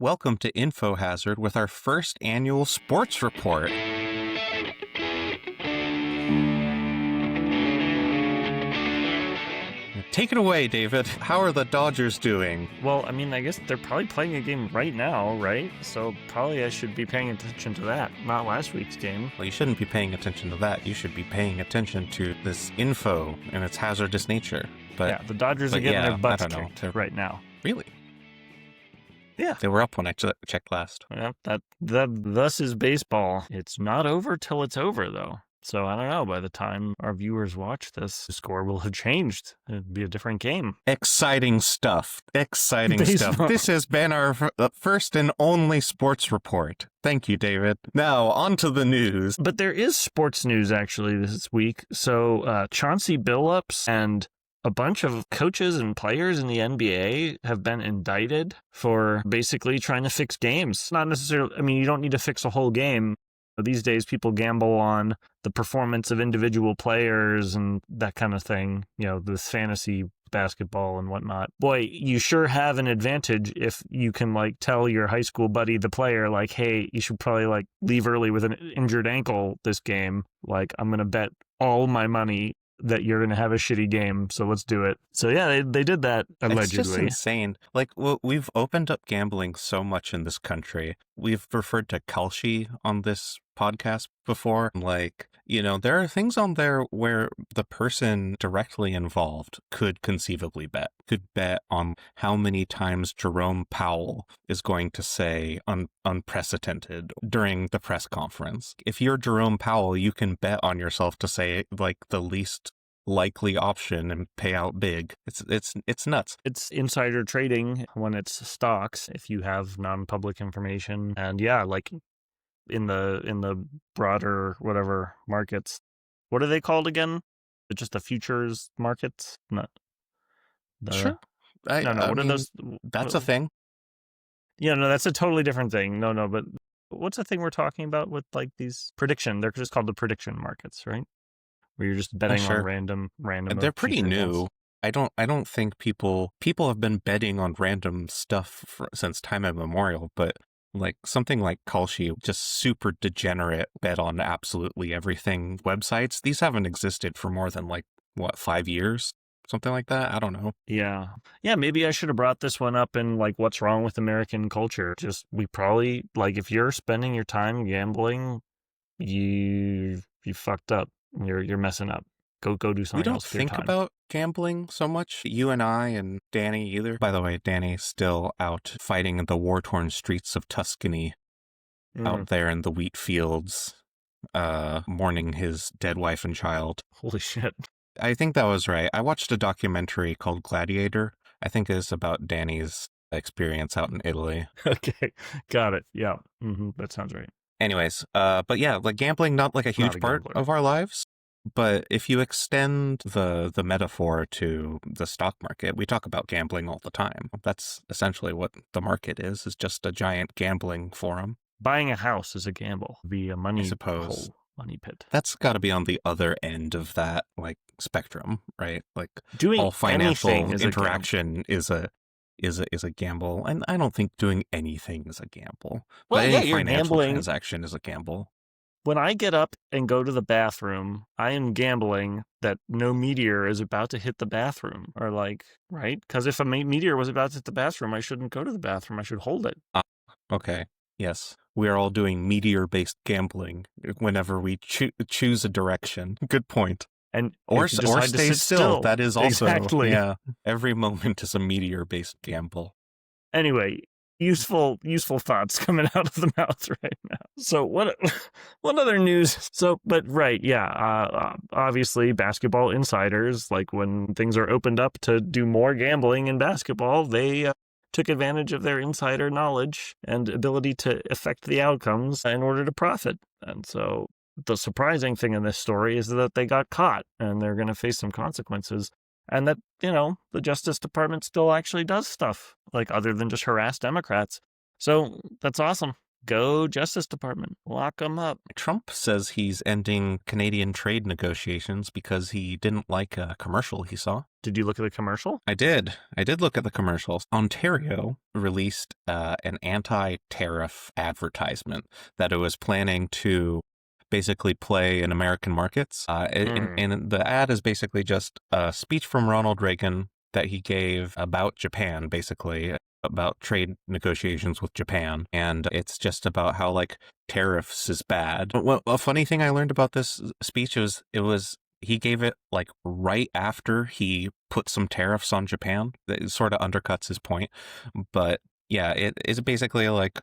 Welcome to Infohazard with our first annual sports report. Take it away, David. How are the Dodgers doing? Well, I mean, I guess they're probably playing a game right now, right? So probably I should be paying attention to that, not last week's game. Well, you shouldn't be paying attention to that. You should be paying attention to this info and its hazardous nature. But yeah, the Dodgers are getting their butts kicked right now. Really? Yeah. They were up when I checked last. Yeah, that thus is baseball. It's not over till it's over, though. So I don't know, by the time our viewers watch this, the score will have changed. It'd be a different game. Exciting stuff. Exciting stuff. This has been our first and only sports report. Thank you, David. Now, on to the news. But there is sports news, actually, this week. So Chauncey Billups and a bunch of coaches and players in the NBA have been indicted for basically trying to fix games. Not necessarily, I mean, you don't need to fix a whole game. These days, people gamble on the performance of individual players and that kind of thing, you know, this fantasy basketball and whatnot. Boy, you sure have an advantage if you can, like, tell your high school buddy, the player, like, hey, you should probably, like, leave early with an injured ankle this game. Like, I'm going to bet all my money that you're going to have a shitty game, so let's do it. So yeah, they did that, allegedly. It's just insane. Like, we've opened up gambling so much in this country. We've referred to Kalshi on this podcast before. Like, you know, there are things on there where the person directly involved could conceivably could bet on how many times Jerome Powell is going to say unprecedented during the press conference. If you're Jerome Powell, you can bet on yourself to say, like, the least likely option and pay out big. It's nuts. It's insider trading when it's stocks, if you have non-public information. And yeah, like in the broader whatever markets, what are they called again? It's just the futures markets? Sure. What are those? That's a thing. Yeah, no, that's a totally different thing. No, but what's the thing we're talking about with, like, these prediction? They're just called the prediction markets, right? Where you're just betting on random. They're pretty new. Events. I don't think people have been betting on random stuff since time immemorial, but like something like Kalshi, just super degenerate bet on absolutely everything websites. These haven't existed for more than 5 years, something like that. I don't know. Yeah, maybe I should have brought this one up in, like, what's wrong with American culture. Just, we probably, like, if you're spending your time gambling, you fucked up. You're messing up. Go do something else. We don't think about gambling so much, you and I and Danny either. By the way, Danny's still out fighting in the war-torn streets of Tuscany, out there in the wheat fields, mourning his dead wife and child. Holy shit. I think that was right. I watched a documentary called Gladiator. I think it's about Danny's experience out in Italy. Okay, got it. Yeah, that sounds right. Anyways, but yeah, like gambling, not like a huge part of our lives. But if you extend the metaphor to the stock market, we talk about gambling all the time. That's essentially what the market is just a giant gambling forum. Buying a house is a gamble. Be a money hole, money pit. That's got to be on the other end of that, like, spectrum, right? Like, doing all financial interaction is a gamble, and I don't think doing anything is a gamble. Well, but yeah, any you're financial gambling. Transaction is a gamble. When I get up and go to the bathroom, I am gambling that no meteor is about to hit the bathroom, or, like, right? Because if a meteor was about to hit the bathroom, I shouldn't go to the bathroom. I should hold it. Okay. Yes. We are all doing meteor-based gambling whenever we choose a direction. Good point. Or stay still. That is also, exactly. Yeah. Every moment is a meteor-based gamble. Anyway, useful thoughts coming out of the mouth right now. So what other news? Obviously basketball insiders, like, when things are opened up to do more gambling in basketball, they took advantage of their insider knowledge and ability to affect the outcomes in order to profit. And so the surprising thing in this story is that they got caught and they're going to face some consequences. And that, you know, the Justice Department still actually does stuff, like, other than just harass Democrats. So that's awesome. Go Justice Department. Lock them up. Trump says he's ending Canadian trade negotiations because he didn't like a commercial he saw. Did you look at the commercial? I did. I did look at the commercials. Ontario released an anti-tariff advertisement that it was planning to basically play in American markets. And the ad is basically just a speech from Ronald Reagan that he gave about Japan, basically, about trade negotiations with Japan. And it's just about how, like, tariffs is bad. Well, a funny thing I learned about this speech was he gave it like right after he put some tariffs on Japan. That sort of undercuts his point. But yeah, it is basically like,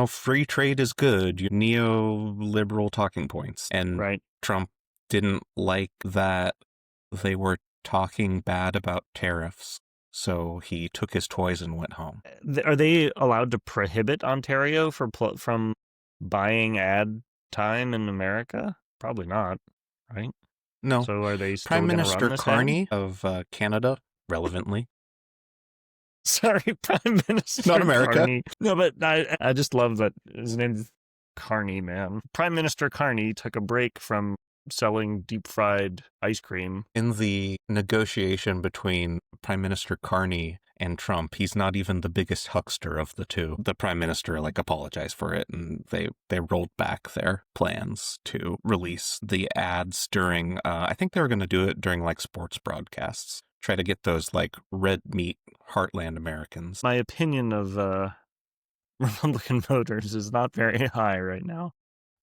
free trade is good, neoliberal talking points. And Right. Trump didn't like that they were talking bad about tariffs. So he took his toys and went home. Are they allowed to prohibit Ontario from buying ad time in America? Probably not, right? No. So are they still Prime gonna run Minister this Carney of Canada, relevantly. Sorry, Prime Minister Not America. Carney. No, but I just love that his name's Carney, man. Prime Minister Carney took a break from selling deep-fried ice cream. In the negotiation between Prime Minister Carney and Trump, he's not even the biggest huckster of the two. The Prime Minister apologized for it, and they rolled back their plans to release the ads during, I think they were going to do it during sports broadcasts. Try to get those red meat heartland Americans. My opinion of Republican voters is not very high right now,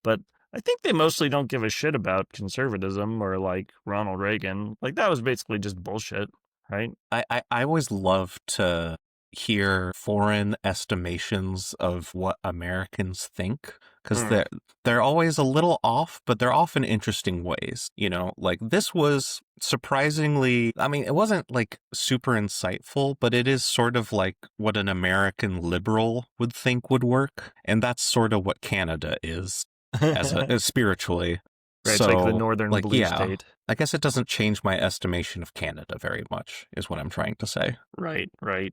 but I think they mostly don't give a shit about conservatism or Ronald Reagan. That was basically just bullshit, right? I always love to hear foreign estimations of what Americans think, because they're always a little off, but they're off in interesting ways. This was surprisingly, it wasn't super insightful, but it is sort of what an American liberal would think would work. And that's sort of what Canada is. as spiritually. Right, So, it's like the northern blue state. I guess it doesn't change my estimation of Canada very much, is what I'm trying to say. Right.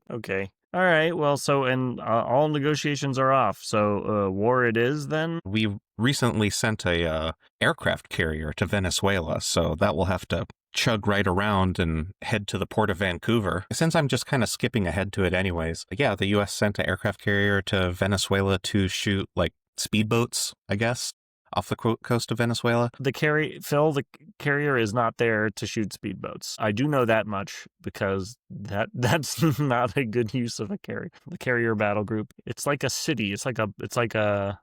Okay. All right. Well, so, and all negotiations are off. So war it is then? We recently sent a aircraft carrier to Venezuela, so that will have to chug right around and head to the port of Vancouver. Since I'm just kind of skipping ahead to it anyways, yeah, the U.S. sent an aircraft carrier to Venezuela to shoot speedboats, I guess, off the coast of Venezuela. The carrier is not there to shoot speedboats. I do know that much because that's not a good use of a carrier. The carrier battle group. It's like a city. It's like a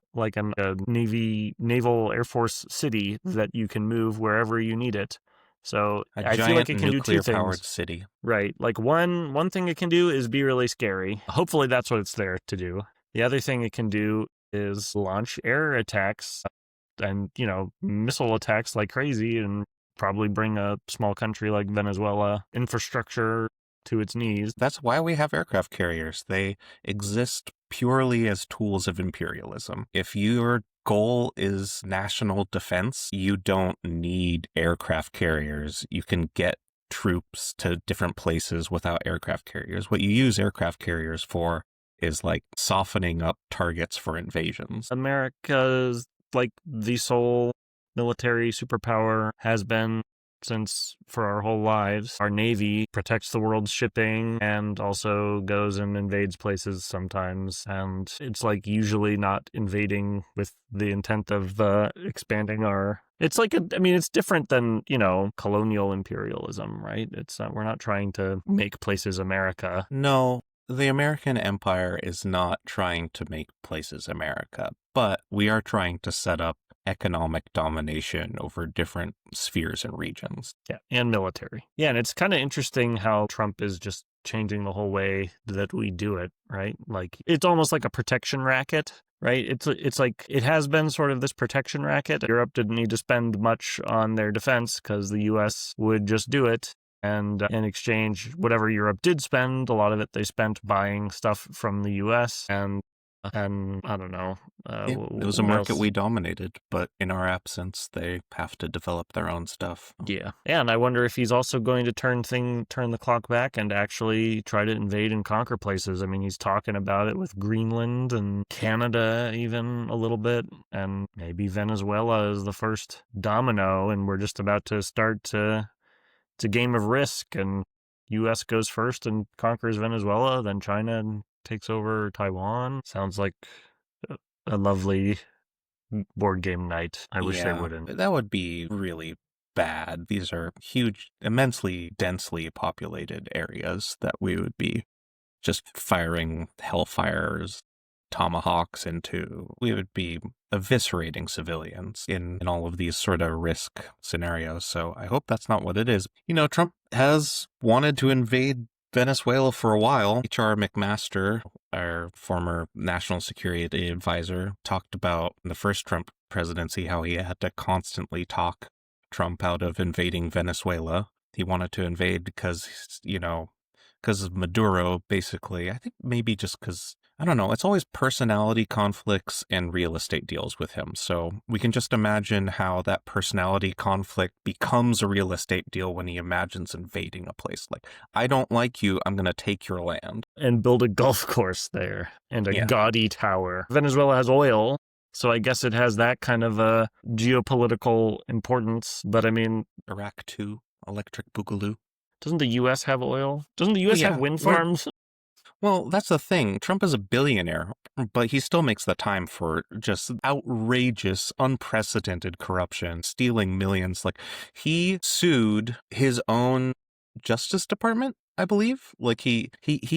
naval Air Force city that you can move wherever you need it. So I feel like it can do two things. Nuclear-powered city. Right. One thing it can do is be really scary. Hopefully that's what it's there to do. The other thing it can do is launch air attacks and, missile attacks like crazy and probably bring a small country like Venezuela infrastructure to its knees. That's why we have aircraft carriers. They exist purely as tools of imperialism. If your goal is national defense, you don't need aircraft carriers. You can get troops to different places without aircraft carriers. What you use aircraft carriers for is softening up targets for invasions. America's the sole military superpower has been since for our whole lives. Our Navy protects the world's shipping and also goes and invades places sometimes. And it's usually not invading with the intent of expanding our... It's it's different than, colonial imperialism, right? It's we're not trying to make places America. No. The American empire is not trying to make places America, but we are trying to set up economic domination over different spheres and regions. Yeah, and military. Yeah, and it's kind of interesting how Trump is just changing the whole way that we do it, right? It's almost like a protection racket, right? It's it has been sort of this protection racket. Europe didn't need to spend much on their defense because the U.S. would just do it. And in exchange, whatever Europe did spend, a lot of it they spent buying stuff from the U.S. And And I don't know. Yeah, it was a What market else? we dominated, but in our absence, they have to develop their own stuff. Yeah. Yeah, and I wonder if he's also going to turn the clock back and actually try to invade and conquer places. I mean, he's talking about it with Greenland and Canada even a little bit, and maybe Venezuela is the first domino, and we're just about to start to it's a game of risk, and US goes first and conquers Venezuela, then China takes over Taiwan. Sounds like a lovely board game night. I wish they Yeah, wouldn't. that would be really bad. These are huge, immensely densely populated areas that we would be just firing hellfires, tomahawks into. We would be eviscerating civilians in all of these sort of risk scenarios. So I hope that's not what it is. You know, Trump has wanted to invade Venezuela for a while. H.R. McMaster, our former national security advisor, talked about in the first Trump presidency how he had to constantly talk Trump out of invading Venezuela. He wanted to invade because, because of Maduro, basically. I think maybe just because, I don't know, it's always personality conflicts and real estate deals with him. So we can just imagine how that personality conflict becomes a real estate deal when he imagines invading a place. Like, I don't like you, I'm going to take your land. And build a golf course there and a Yeah. gaudy tower. Venezuela has oil, so I guess it has that kind of a geopolitical importance. But I mean, Iraq 2, Electric Boogaloo. doesn't the U.S. have oil? Doesn't the U.S. have wind farms? Well, that's the thing. Trump is a billionaire, but he still makes the time for just outrageous, unprecedented corruption, stealing millions. Like, he sued his own Justice Department, I believe. Like, he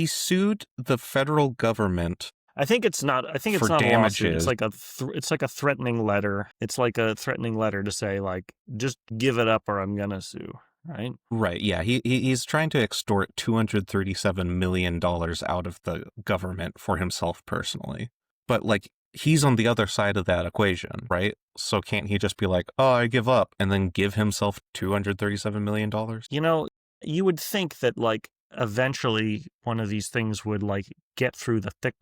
sued the federal government. I think it's not. I think it's For not a lawsuit. damages. It's like a threatening letter. It's like a threatening letter to say, like, just give it up or I'm gonna sue. Right. Right. Yeah. He's trying to extort $237 million out of the government for himself personally. But like, he's on the other side of that equation, right? So can't he just be like, oh, I give up, and then give himself $237 million? You know, you would think that like eventually one of these things would like get through the thick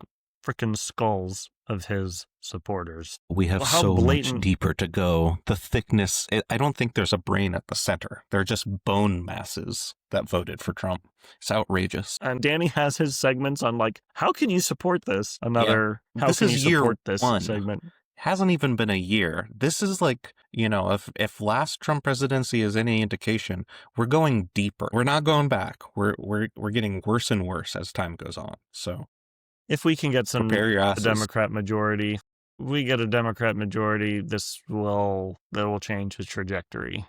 frickin' skulls of his supporters. We have How so blatant- much deeper to go. The thickness, I don't think there's a brain at the center. They're just bone masses that voted for Trump. It's outrageous. And Danny has his segments on like, how can you support this? Another, how This can is you year support this one. segment? Hasn't even been a year. This is like, if last Trump presidency is any indication, we're going deeper. We're not going back. We're getting worse and worse as time goes on. So If we can get some prepare your asses. Democrat majority, we get a Democrat majority, that will change his trajectory.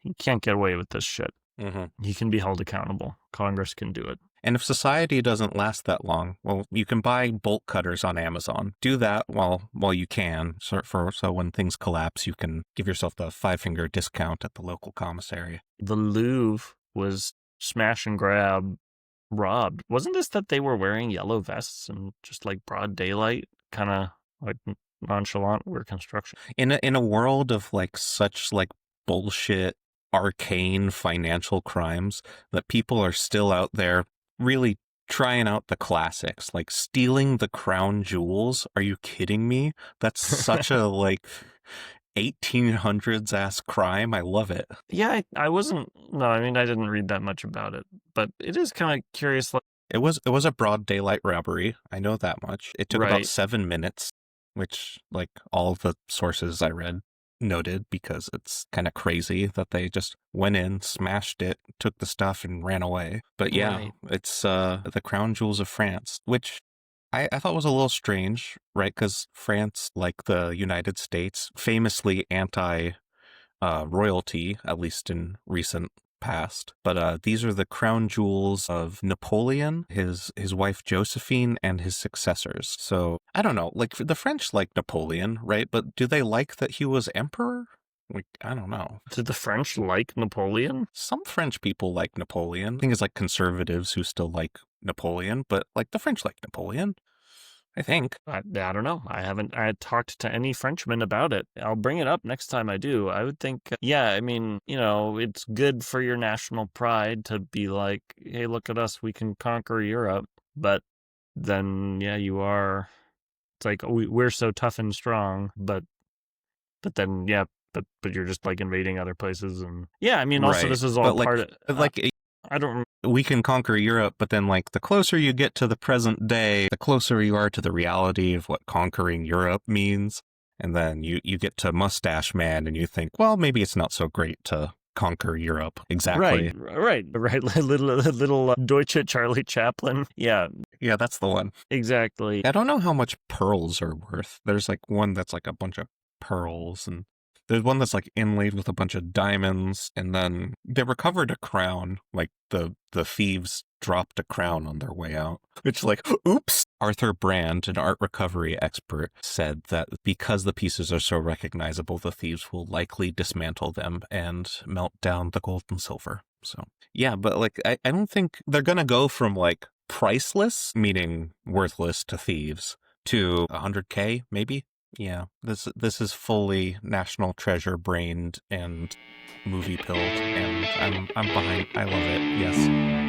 He can't get away with this shit. Mm-hmm. He can be held accountable. Congress can do it. And if society doesn't last that long, well, you can buy bolt cutters on Amazon. Do that while you can. So when things collapse, you can give yourself the 5-finger discount at the local commissary. The Louvre was smash and grab robbed. Wasn't this that they were wearing yellow vests and just like broad daylight, kind of like nonchalant were construction? In a world of like such like bullshit, arcane financial crimes, that people are still out there really trying out the classics, like stealing the crown jewels. Are you kidding me? That's such a like 1800s ass crime. I love it. Yeah, I wasn't. No, I mean I didn't read that much about it, but it is kind of curious. Like, It was a broad daylight robbery. I know that much. It took about Right. 7 minutes, which like all of the sources I read noted, because it's kind of crazy that they just went in, smashed it, took the stuff, and ran away. But yeah, Right. it's the crown jewels of France, which I thought was a little strange, right? Because France, like the United States, famously anti-royalty, at least in recent past. But these are the crown jewels of Napoleon, his wife Josephine, and his successors. So I don't know, like the French like Napoleon, right? But do they like that he was emperor? Like, I don't know. Did the French like Napoleon? Some French people like Napoleon. I think it's like conservatives who still like Napoleon, but like the French like Napoleon, I think. I don't know. I haven't talked to any Frenchman about it. I'll bring it up next time I do. I would think, yeah, I mean, it's good for your national pride to be like, hey, look at us, we can conquer Europe. But then, yeah, you are It's like we're so tough and strong, but then but you're just like invading other places, and I mean, also Right. this is all But like, part of I don't. we can conquer Europe, but then like the closer you get to the present day, the closer you are to the reality of what conquering Europe means. And then you get to Mustache Man and you think, well, maybe it's not so great to conquer Europe. Exactly. Right. little Deutsche Charlie Chaplin. Yeah, That's the one. exactly. I don't know how much pearls are worth. There's like one that's like a bunch of pearls, and there's one that's like inlaid with a bunch of diamonds, and then they recovered a crown. Like the thieves dropped a crown on their way out. It's like, oops. Arthur Brand, an art recovery expert, said that because the pieces are so recognizable, the thieves will likely dismantle them and melt down the gold and silver. So yeah, but like I don't think they're gonna go from like priceless, meaning worthless to thieves, to 100K maybe. Yeah, this is fully national treasure brained and movie pilled, and I'm behind. I love it. Yes.